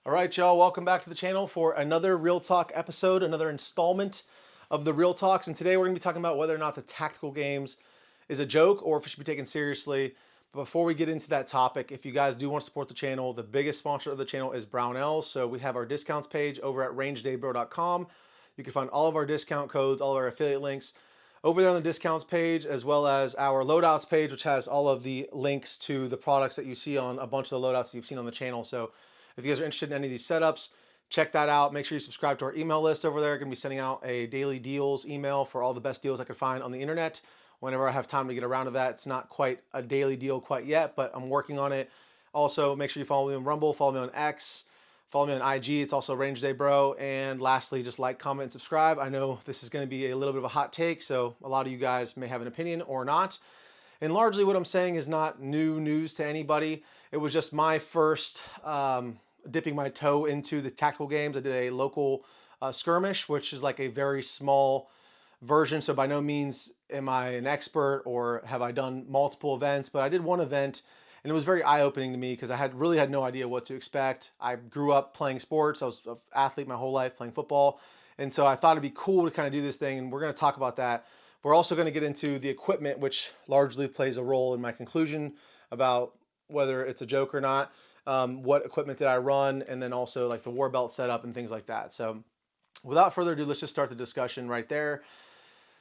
All right, y'all, welcome back to the channel for another Real Talk episode, another installment of the Real Talks. And today we're going to be talking about whether or not the tactical games is a joke or if it should be taken seriously. But before we get into that topic, if you guys do want to support the channel, the biggest sponsor of the channel is Brownells. So we have our discounts page over at rangedaybro.com. You can find all of our discount codes, all of our affiliate links over there on the discounts page, as well as our loadouts page, which has all of the links to the products that you see on a bunch of the loadouts that you've seen on the channel. So if you guys are interested in any of these setups, check that out. Make sure you subscribe to our email list over there. I'm going to be sending out a daily deals email for all the best deals I could find on the internet whenever I have time to get around to that. It's not quite a daily deal quite yet, but I'm working on it. Also, make sure you follow me on Rumble, follow me on X, follow me on IG. It's also Range Day Bro. And lastly, just like, comment, and subscribe. I know this is going to be a little bit of a hot take, so a lot of you guys may have an opinion or not. And largely what I'm saying is not new news to anybody. It was just my first dipping my toe into the tactical games. I did a local skirmish, which is like a very small version. So by no means am I an expert or have I done multiple events, but I did one event and it was very eye-opening to me because I really had no idea what to expect. I grew up playing sports. I was an athlete my whole life playing football. And so I thought it'd be cool to kind of do this thing. And we're going to talk about that. We're also going to get into the equipment, which largely plays a role in my conclusion about whether it's a joke or not. What equipment did I run, and then also like the war belt setup and things like that. So without further ado, let's just start the discussion right there.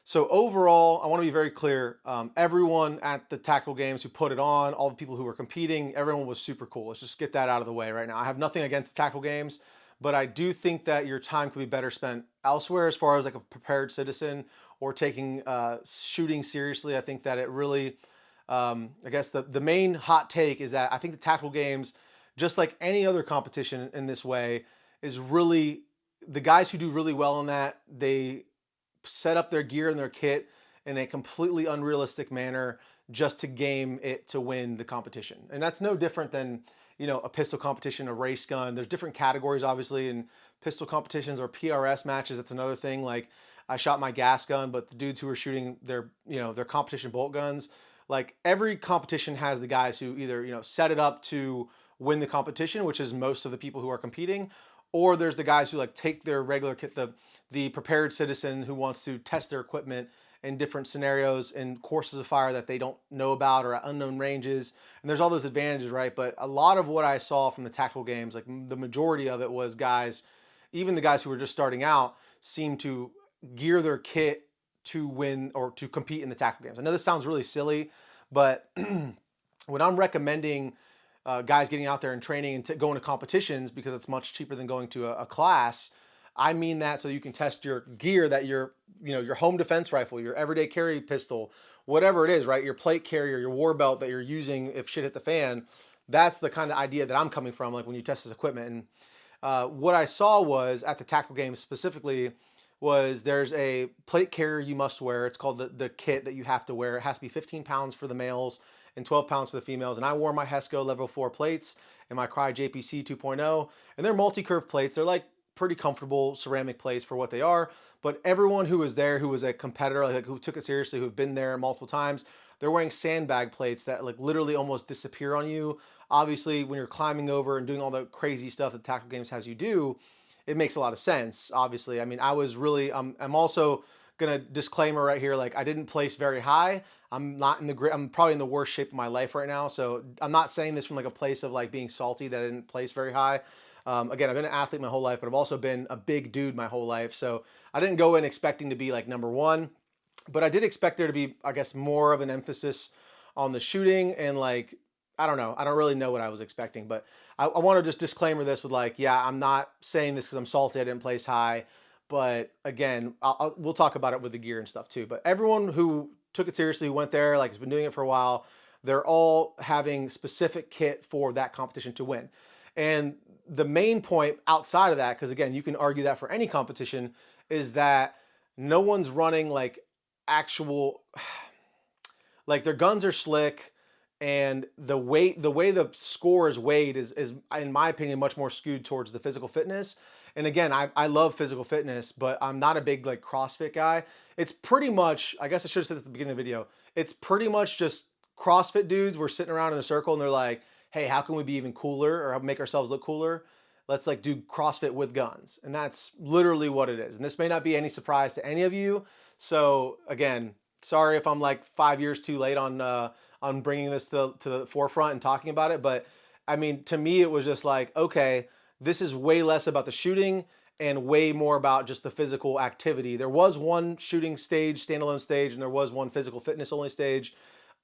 So overall, I want to be very clear. Everyone at the tactical games who put it on, all the people who were competing, everyone was super cool. Let's just get that out of the way right now. I have nothing against tactical games, but I do think that your time could be better spent elsewhere as far as like a prepared citizen or taking shooting seriously. I think that it really, I guess the main hot take is that I think the tactical games, just like any other competition in this way, is really the guys who do really well in that, they set up their gear and their kit in a completely unrealistic manner just to game it to win the competition. And that's no different than, you know, a pistol competition, a race gun. There's different categories, obviously, in pistol competitions or PRS matches. That's another thing. Like I shot my gas gun, but the dudes who were shooting their, you know, their competition bolt guns, like every competition has the guys who either, you know, set it up to win the competition, which is most of the people who are competing, or there's the guys who like take their regular kit, the prepared citizen who wants to test their equipment in different scenarios and courses of fire that they don't know about or at unknown ranges. And there's all those advantages, right? But a lot of what I saw from the tactical games, like the majority of it was guys, even the guys who were just starting out, seemed to gear their kit to win or to compete in the tactical games. I know this sounds really silly, but when I'm recommending guys getting out there and training and going to competitions because it's much cheaper than going to a class, I mean that so you can test your gear, that your, you know, your home defense rifle, your everyday carry pistol, whatever it is, right? Your plate carrier, your war belt that you're using if shit hit the fan. That's the kind of idea that I'm coming from, like when you test this equipment. And what I saw was at the tactical games specifically was there's a plate carrier you must wear. It's called the kit that you have to wear. It has to be 15 pounds for the males and 12 pounds for the females. And I wore my Hesco level 4 plates and my Crye JPC 2.0, and they're multi-curve plates. They're like pretty comfortable ceramic plates for what they are. But everyone who was there, who was a competitor, like who took it seriously, who've been there multiple times, they're wearing sandbag plates that like literally almost disappear on you. Obviously, when you're climbing over and doing all the crazy stuff that tactical games has you do, it makes a lot of sense. Obviously, I mean, I was really, I'm also gonna disclaimer right here, like I didn't place very high. I'm not in the I'm probably in the worst shape of my life right now. So I'm not saying this from like a place of like being salty that I didn't place very high. Again, I've been an athlete my whole life, but I've also been a big dude my whole life. So I didn't go in expecting to be like number one, but I did expect there to be, I guess, more of an emphasis on the shooting and like, I don't know. I don't really know what I was expecting, but I want to just disclaimer this with like, yeah, I'm not saying this because I'm salty I didn't place high, but again, we'll talk about it with the gear and stuff too. But everyone who took it seriously, who went there, like has been doing it for a while, they're all having specific kit for that competition to win. And the main point outside of that, because again, you can argue that for any competition, is that no one's running like actual, like their guns are slick, and the way the score is weighed is in my opinion much more skewed towards the physical fitness. And again, I love physical fitness, but I'm not a big like CrossFit guy. It's pretty much, I guess I should have said at the beginning of the video, it's pretty much just CrossFit dudes were sitting around in a circle and they're like, hey, how can we be even cooler or make ourselves look cooler? let's like do CrossFit with guns. And that's literally what it is. And this may not be any surprise to any of you. So again, sorry if I'm like 5 years too late on bringing this to the forefront and talking about it. But I mean, to me, it was just like, okay, this is way less about the shooting and way more about just the physical activity. There was one shooting stage, standalone stage, and there was one physical fitness only stage.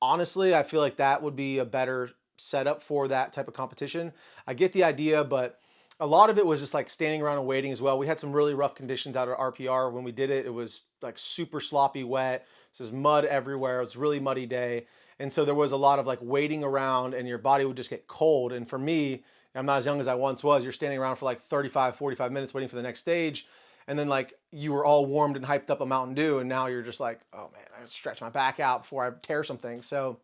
Honestly, I feel like that would be a better setup for that type of competition. I get the idea, but a lot of it was just like standing around and waiting as well. We had some really rough conditions out at RPR when we did it. It was like super sloppy wet. So there's mud everywhere. It was a really muddy day. And so there was a lot of like waiting around and your body would just get cold. And for me, I'm not as young as I once was. You're standing around for like 35, 45 minutes waiting for the next stage. And then like you were all warmed and hyped up a Mountain Dew. And now you're just like, oh man, I stretch my back out before I tear something. So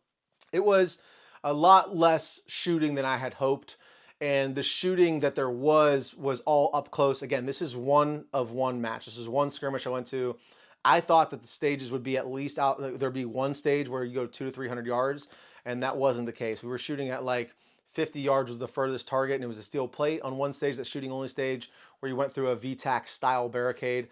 it was a lot less shooting than I had hoped. And the shooting that there was all up close. Again, this is one of one match. This is one skirmish I went to. I thought that the stages would be at least out. There'd be one stage where you go 200 to 300 yards. And that wasn't the case. We were shooting at like 50 yards was the furthest target, and it was a steel plate on one stage, that shooting only stage, where you went through a VTAC style barricade,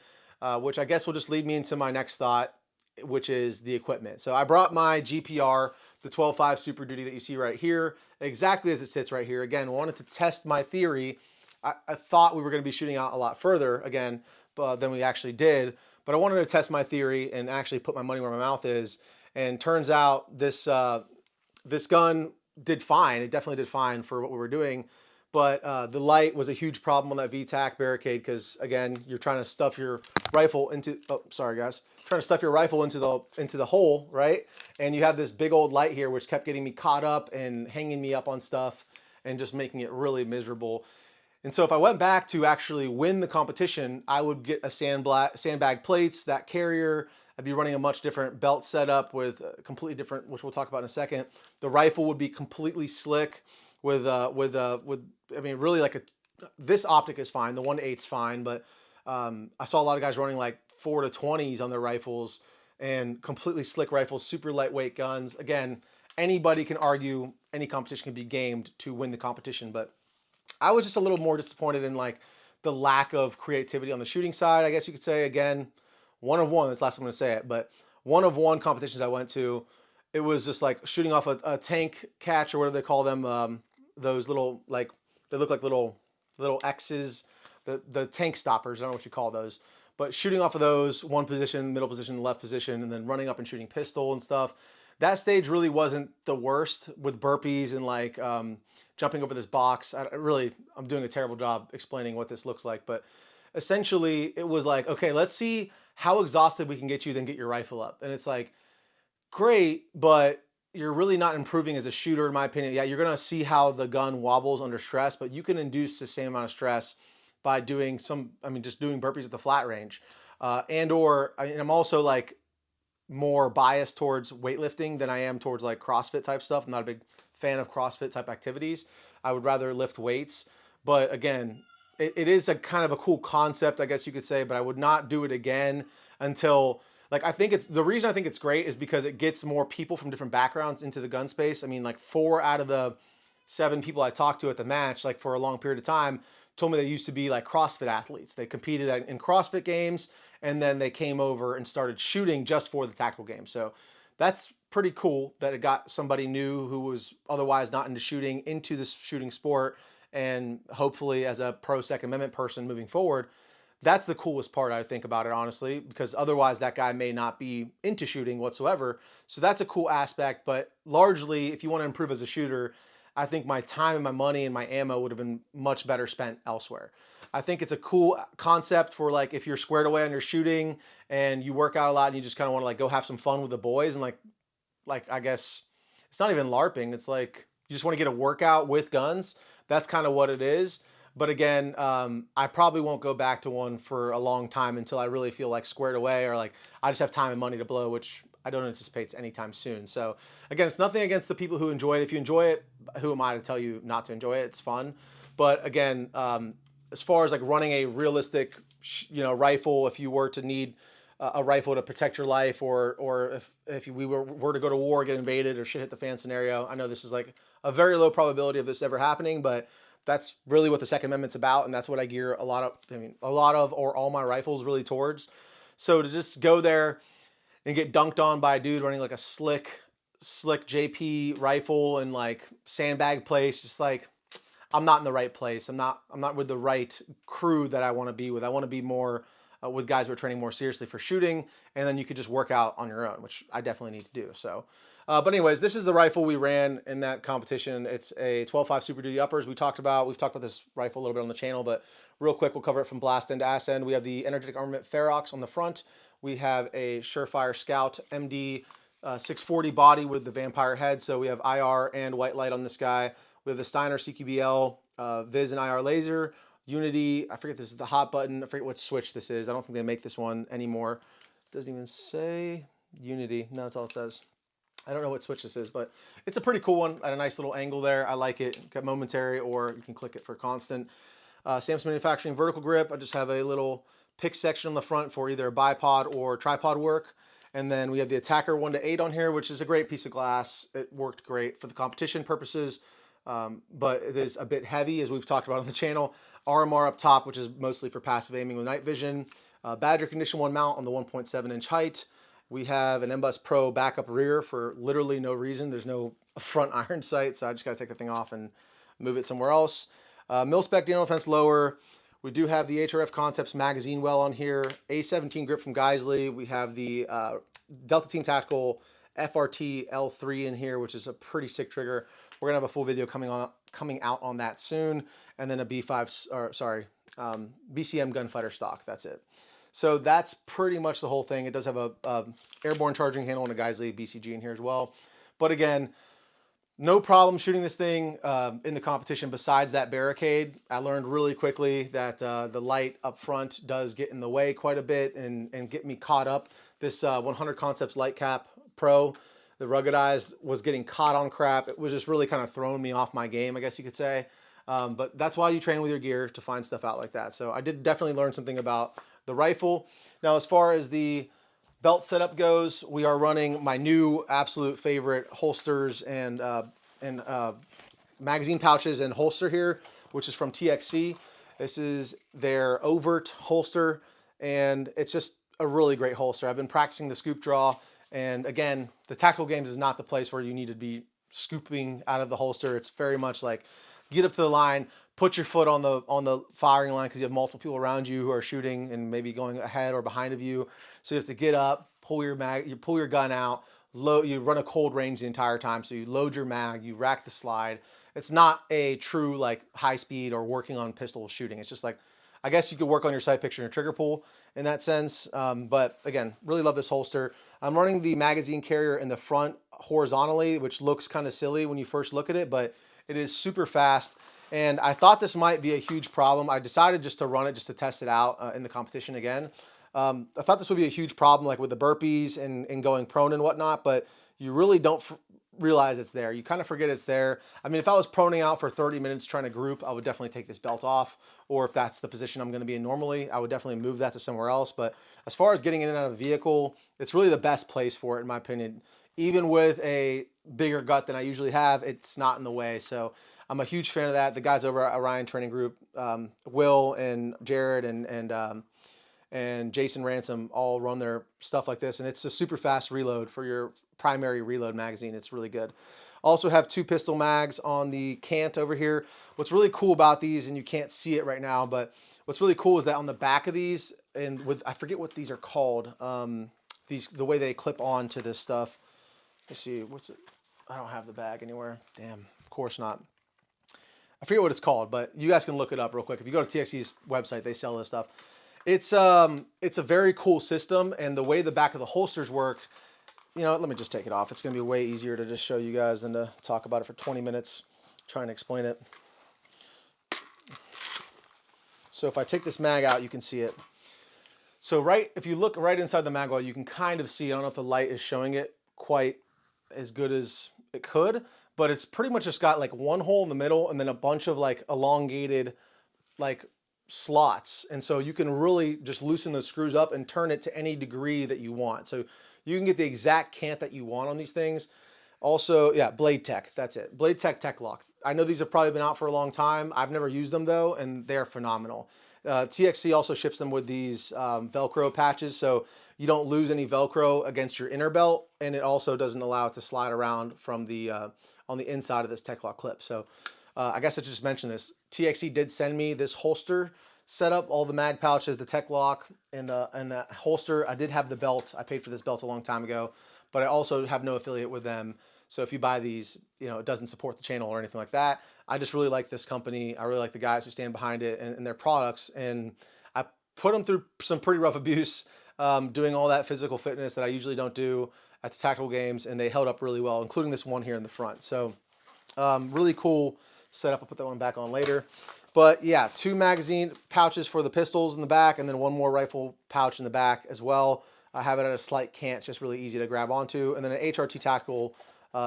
which I guess will just lead me into my next thought, which is the equipment. So I brought my GPR, the 12.5 Super Duty that you see right here, exactly as it sits right here. Again, wanted to test my theory. I thought we were going to be shooting out a lot further again than we actually did, but I wanted to test my theory and actually put my money where my mouth is. And turns out this this gun did fine. It definitely did fine for what we were doing. But the light was a huge problem on that VTAC barricade because, again, you're trying to stuff your rifle into, oh, sorry guys, trying to stuff your rifle into the hole, right? And you have this big old light here, which kept getting me caught up and hanging me up on stuff and just making it really miserable. And so if I went back to actually win the competition, I would get a sandbag plates, that carrier. I'd be running a much different belt setup with completely different, which we'll talk about in a second. The rifle would be completely slick with I mean, really like this optic is fine. The 1.8's fine, but I saw a lot of guys running like 4 to 20s on their rifles and completely slick rifles, super lightweight guns. Again, anybody can argue any competition can be gamed to win the competition, but I was just a little more disappointed in like the lack of creativity on the shooting side, I guess you could say. Again, one of one, that's the last time I'm going to say it, but one of one competitions I went to, it was just like shooting off a tank catch or whatever they call them, those little, like, they look like little X's, the tank stoppers, I don't know what you call those, but shooting off of those, one position, middle position, left position, and then running up and shooting pistol and stuff. That stage really wasn't the worst with burpees and like jumping over this box. I'm doing a terrible job explaining what this looks like, but essentially it was like, okay, let's see how exhausted we can get you, then get your rifle up. And it's like, great, but you're really not improving as a shooter, in my opinion. Yeah, you're gonna see how the gun wobbles under stress, but you can induce the same amount of stress by doing just doing burpees at the flat range. And I'm also like more biased towards weightlifting than I am towards like CrossFit type stuff. I'm not a big fan of CrossFit type activities. I would rather lift weights. But again, it is a kind of a cool concept, I guess you could say, but I would not do it again until, like, the reason I think it's great is because it gets more people from different backgrounds into the gun space. I mean, like 4 out of the 7 people I talked to at the match, like for a long period of time, told me they used to be like CrossFit athletes. They competed in CrossFit games and then they came over and started shooting just for the tactical game. So that's pretty cool that it got somebody new who was otherwise not into shooting into this shooting sport, and hopefully as a pro Second Amendment person moving forward, that's the coolest part I think about it, honestly, because otherwise that guy may not be into shooting whatsoever. So that's a cool aspect, but largely if you want to improve as a shooter, I think my time and my money and my ammo would have been much better spent elsewhere. I think it's a cool concept for like if you're squared away on your shooting and you work out a lot and you just kind of want to like go have some fun with the boys and like I guess it's not even LARPing. It's like you just want to get a workout with guns. That's kind of what it is. But again, I probably won't go back to one for a long time until I really feel like squared away or like I just have time and money to blow, which I don't anticipate anytime soon. So again, it's nothing against the people who enjoy it. If you enjoy it, who am I to tell you not to enjoy it? It's fun. But again, as far as like running a realistic, rifle, if you were to need a rifle to protect your life, or if we were to go to war, get invaded, or shit hit the fan scenario, I know this is like a very low probability of this ever happening, but that's really what the Second Amendment's about, and that's what I gear a lot of or all my rifles really towards. So to just go there and get dunked on by a dude running like a slick JP rifle and like sandbag place, just like, I'm not in the right place. I'm not with the right crew that I want to be with. I want to be more with guys who are training more seriously for shooting, and then you could just work out on your own, which I definitely need to do. So, but anyways, this is the rifle we ran in that competition. It's a 12.5 Super Duty uppers. We've talked about this rifle a little bit on the channel, but real quick, we'll cover it from blast end to ass end. We have the Energetic Armament Ferox on the front. We have a Surefire Scout MD 640 body with the vampire head. So we have IR and white light on this guy. We have the Steiner CQBL Viz and IR laser. Unity, I forget, this is the hot button. I forget what switch this is. I don't think they make this one anymore. Doesn't even say Unity. No, that's all it says. I don't know what switch this is, but it's a pretty cool one at a nice little angle there. I like it. Got momentary, or you can click it for constant. Samson Manufacturing vertical grip. I just have a little pick section on the front for either a bipod or tripod work. And then we have the Attacker 1-8 on here, which is a great piece of glass. It worked great for the competition purposes, but it is a bit heavy, as we've talked about on the channel. RMR up top, which is mostly for passive aiming with night vision. Badger Condition 1 mount on the 1.7-inch height. We have an MBUS Pro backup rear for literally no reason. There's no front iron sight, so I just got to take the thing off and move it somewhere else. Mil-spec Daniel Defense lower. We do have the HRF Concepts magazine well on here. A17 grip from Geissele. We have the Delta Team Tactical FRT L3 in here, which is a pretty sick trigger. We're gonna have a full video coming out on that soon, and then a BCM gunfighter stock. That's it. So that's pretty much the whole thing. It does have a airborne charging handle and a Geissele BCG in here as well. But again, no problem shooting this thing in the competition besides that barricade. I learned really quickly that the light up front does get in the way quite a bit and get me caught up. This 100 Concepts Light Cap Pro, the ruggedized, was getting caught on crap. It was just really kind of throwing me off my game, I guess you could say. But that's why you train with your gear, to find stuff out like that. So I did definitely learn something about the rifle. Now, as far as the belt setup goes, we are running my new absolute favorite holsters and magazine pouches and holster here, which is from TXC. This is their Overt holster, and it's just a really great holster. I've been practicing the scoop draw, and again, the tactical games is not the place where you need to be scooping out of the holster. It's very much like, get up to the line, put your foot on the firing line, because you have multiple people around you who are shooting and maybe going ahead or behind of you. So you have to get up, pull your gun out, you run a cold range the entire time. So you load your mag, you rack the slide. It's not a true like high speed or working on pistol shooting. It's just like, I guess you could work on your sight picture and your trigger pull in that sense. But again, really love this holster. I'm running the magazine carrier in the front horizontally, which looks kind of silly when you first look at it, but it is super fast. And I thought this might be a huge problem. I decided just to run it just to test it out in the competition again. I thought this would be a huge problem, like with the burpees and going prone and whatnot, but you really don't realize it's there. You kind of forget it's there. I mean, if I was proning out for 30 minutes trying to group, I would definitely take this belt off. Or if that's the position I'm going to be in normally, I would definitely move that to somewhere else. But as far as getting in and out of a vehicle, it's really the best place for it, in my opinion. Even with a bigger gut than I usually have, it's not in the way. So I'm a huge fan of that. The guys over at Orion Training Group, Will and Jared and Jason Ransom, all run their stuff like this, and it's a super fast reload for your primary reload magazine. It's really good. Also have 2 pistol mags on the cant over here. What's really cool about these, and you can't see it right now, but what's really cool is that on the back of these, and with, I forget what these are called, the way they clip on to this stuff. Let's see, what's it? I don't have the bag anywhere. Damn, of course not. I forget what it's called, but you guys can look it up real quick. If you go to TXC's website, they sell this stuff. It's a very cool system, and the way the back of the holsters work, you know, let me just take it off. It's going to be way easier to just show you guys than to talk about it for 20 minutes trying to explain it. So if I take this mag out, you can see it. So if you look right inside the mag well, you can kind of see, I don't know if the light is showing it quite as good as it could, but it's pretty much just got like one hole in the middle and then a bunch of like elongated like slots, and so you can really just loosen those screws up and turn it to any degree that you want. So you can get the exact cant that you want on these things. Also, yeah, Blade Tech. That's it. Blade Tech Tech Lock. I know these have probably been out for a long time. I've never used them though, and they're phenomenal. TXC also ships them with these Velcro patches, so you don't lose any Velcro against your inner belt, and it also doesn't allow it to slide around from the on the inside of this Tech Lock clip. So I guess I should just mention this. TXC did send me this holster setup, all the mag pouches, the Tech Lock, and the holster. I did have the belt. I paid for this belt a long time ago, but I also have no affiliate with them. So if you buy these, it doesn't support the channel or anything like that. I just really like this company. I really like the guys who stand behind it and their products. And I put them through some pretty rough abuse, doing all that physical fitness that I usually don't do at the tactical games, and they held up really well, including this one here in the front. So really cool setup. I'll put that one back on later. But yeah, 2 magazine pouches for the pistols in the back, and then 1 more rifle pouch in the back as well. I have it at a slight cant. It's just really easy to grab onto. And then an HRT Tactical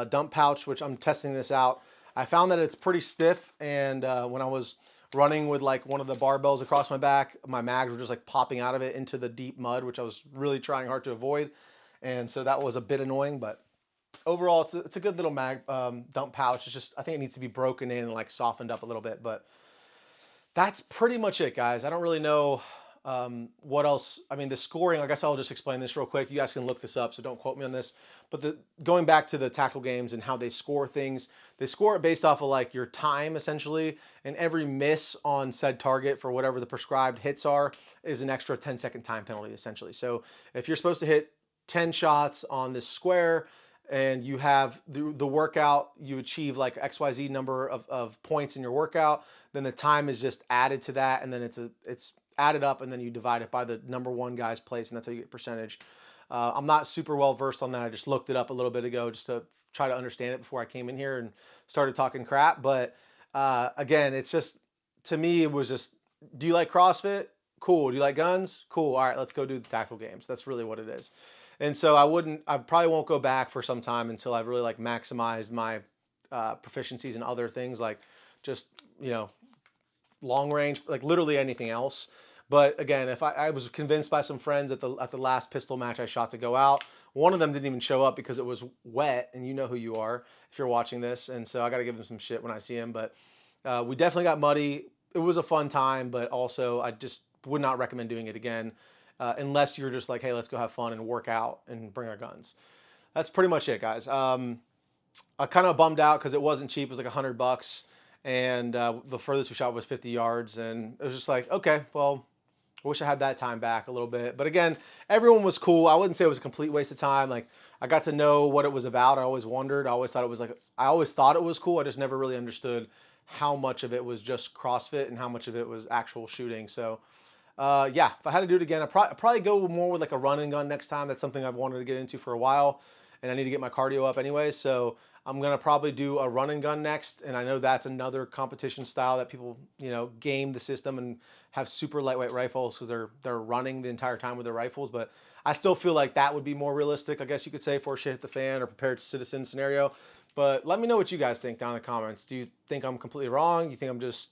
dump pouch, which I'm testing this out. I found that it's pretty stiff, and when I was running with like one of the barbells across my back, my mags were just like popping out of it into the deep mud, which I was really trying hard to avoid. And so that was a bit annoying, but overall it's a good little mag dump pouch. It's just, I think it needs to be broken in and like softened up a little bit, but that's pretty much it, guys. I don't really know what else. I mean, the scoring, I guess I'll just explain this real quick. You guys can look this up, so don't quote me on this. But going back to the tactical games and how they score things, they score it based off of like your time, essentially. And every miss on said target for whatever the prescribed hits are is an extra 10-second time penalty, essentially. So if you're supposed to hit 10 shots on this square, and you have the workout, you achieve like XYZ number of points in your workout, then the time is just added to that, and then it's added up, and then you divide it by the number 1 guy's place, and that's how you get percentage. I'm not super well versed on that. I just looked it up a little bit ago just to try to understand it before I came in here and started talking crap. But again, it's just, to me, it was just, do you like CrossFit? Cool. Do you like guns? Cool. All right, let's go do the tactical games. That's really what it is. And so I probably won't go back for some time until I've really like maximized my proficiencies in other things, like just, long range, like literally anything else. But again, if I was convinced by some friends at the last pistol match I shot to go out, one of them didn't even show up because it was wet, and you know who you are if you're watching this. And so I got to give him some shit when I see him. But we definitely got muddy. It was a fun time, but also I just would not recommend doing it again. Unless you're just like, hey, let's go have fun and work out and bring our guns. That's pretty much it, guys. I kind of bummed out because it wasn't cheap. It was like $100, and the furthest we shot was 50 yards, and it was just like, okay, well, I wish I had that time back a little bit. But again, everyone was cool. I wouldn't say it was a complete waste of time. Like, I got to know what it was about. I always wondered. I always thought it was cool. I just never really understood how much of it was just CrossFit and how much of it was actual shooting. So yeah, if I had to do it again, I'd probably go more with like a run and gun next time. That's something I've wanted to get into for a while, and I need to get my cardio up anyway. So I'm going to probably do a run and gun next. And I know that's another competition style that people, game the system and have super lightweight rifles because they're running the entire time with their rifles. But I still feel like that would be more realistic, I guess you could say, for shit hit the fan or prepared citizen scenario. But let me know what you guys think down in the comments. Do you think I'm completely wrong? You think I'm just,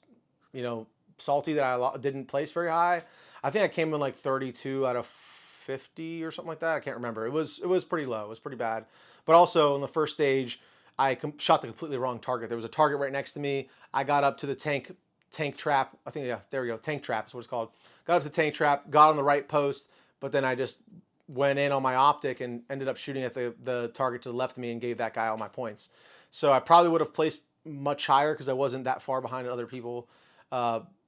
salty that I didn't place very high? I think I came in like 32 out of 50 or something like that. I can't remember. It was pretty low. It was pretty bad. But also in the first stage, I shot the completely wrong target. There was a target right next to me. I got up to the tank trap. I think, yeah, there we go. Tank trap is what it's called. Got up to the tank trap, got on the right post, but then I just went in on my optic and ended up shooting at the target to the left of me and gave that guy all my points. So I probably would have placed much higher because I wasn't that far behind other people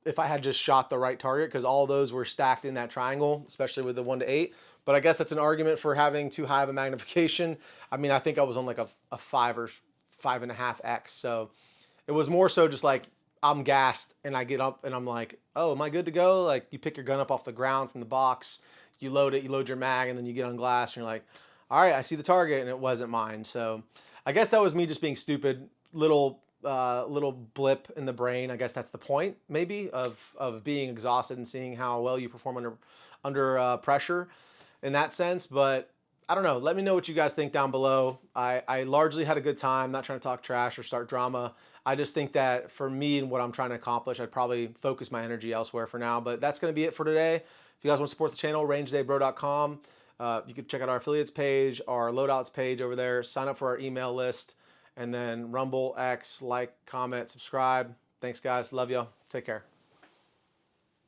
if I had just shot the right target, because all those were stacked in that triangle, especially with the 1 to 8. But I guess that's an argument for having too high of a magnification. I mean, I think I was on like a 5 or 5.5x. So it was more so just like I'm gassed and I get up and I'm like, oh, am I good to go? Like, you pick your gun up off the ground from the box, you load it, you load your mag, and then you get on glass and you're like, all right, I see the target, and it wasn't mine. So I guess that was me just being stupid. Little blip in the brain. I guess that's the point, maybe, of being exhausted and seeing how well you perform under pressure in that sense. But I don't know. Let me know what you guys think down below. I largely had a good time. Not trying to talk trash or start drama. I just think that for me and what I'm trying to accomplish, I'd probably focus my energy elsewhere for now. But that's going to be it for today. If you guys want to support the channel, rangedaybro.com. You can check out our affiliates page, our loadouts page over there. Sign up for our email list, and then Rumble, X, like, comment, subscribe. Thanks, guys. Love you. Take care.